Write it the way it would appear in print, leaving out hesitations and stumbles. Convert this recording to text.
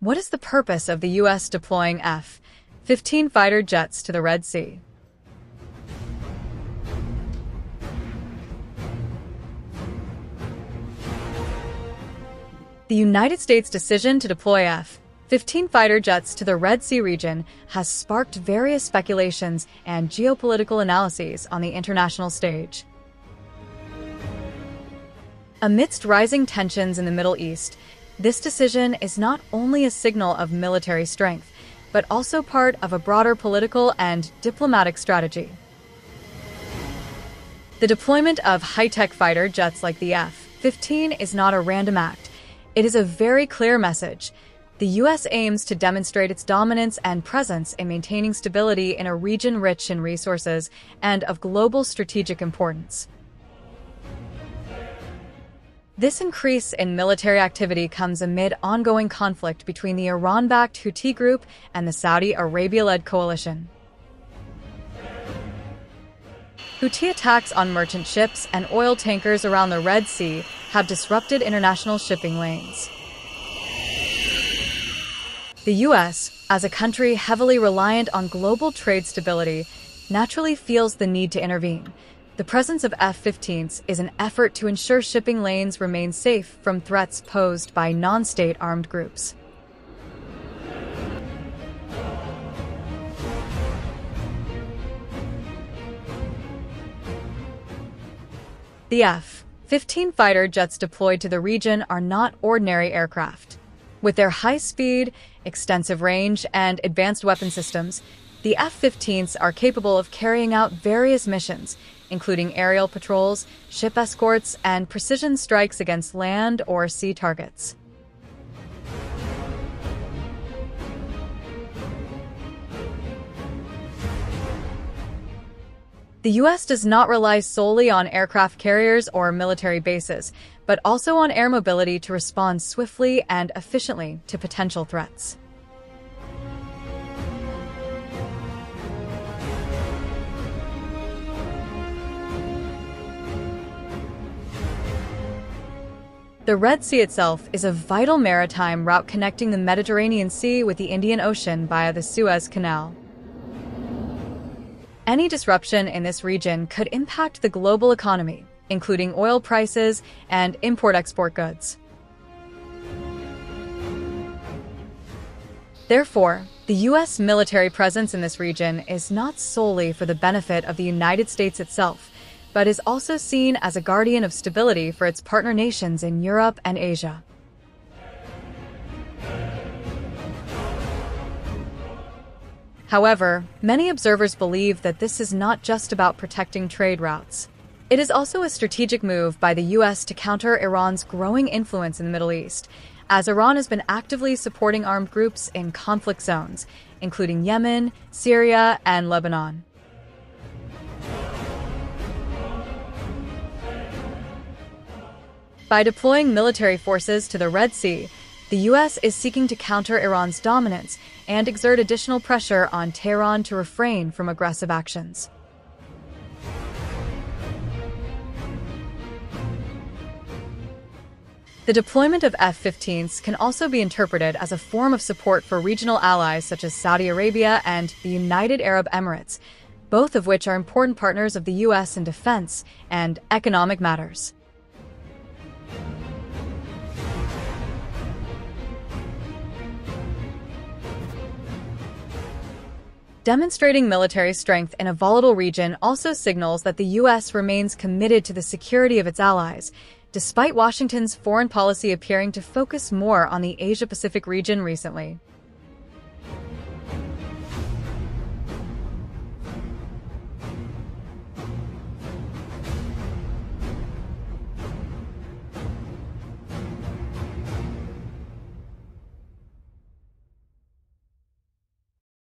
What is the purpose of the U.S. deploying F-15 fighter jets to the Red Sea? The United States' decision to deploy F-15 fighter jets to the Red Sea region has sparked various speculations and geopolitical analyses on the international stage. Amidst rising tensions in the Middle East, this decision is not only a signal of military strength, but also part of a broader political and diplomatic strategy. The deployment of high-tech fighter jets like the F-15 is not a random act. It is a very clear message. The U.S. aims to demonstrate its dominance and presence in maintaining stability in a region rich in resources and of global strategic importance. This increase in military activity comes amid ongoing conflict between the Iran-backed Houthi group and the Saudi Arabia-led coalition. Houthi attacks on merchant ships and oil tankers around the Red Sea have disrupted international shipping lanes. The U.S., as a country heavily reliant on global trade stability, naturally feels the need to intervene. The presence of F-15s is an effort to ensure shipping lanes remain safe from threats posed by non-state armed groups. The F-15 fighter jets deployed to the region are not ordinary aircraft. With their high speed, extensive range, and advanced weapon systems, the F-15s are capable of carrying out various missions, including aerial patrols, ship escorts, and precision strikes against land or sea targets. The U.S. does not rely solely on aircraft carriers or military bases, but also on air mobility to respond swiftly and efficiently to potential threats. The Red Sea itself is a vital maritime route connecting the Mediterranean Sea with the Indian Ocean via the Suez Canal. Any disruption in this region could impact the global economy, including oil prices and import-export goods. Therefore, the U.S. military presence in this region is not solely for the benefit of the United States itself, but is also seen as a guardian of stability for its partner nations in Europe and Asia. However, many observers believe that this is not just about protecting trade routes. It is also a strategic move by the U.S. to counter Iran's growing influence in the Middle East, as Iran has been actively supporting armed groups in conflict zones, including Yemen, Syria, and Lebanon. By deploying military forces to the Red Sea, the U.S. is seeking to counter Iran's dominance and exert additional pressure on Tehran to refrain from aggressive actions. The deployment of F-15s can also be interpreted as a form of support for regional allies such as Saudi Arabia and the United Arab Emirates, both of which are important partners of the U.S. in defense and economic matters. Demonstrating military strength in a volatile region also signals that the U.S. remains committed to the security of its allies, despite Washington's foreign policy appearing to focus more on the Asia-Pacific region recently.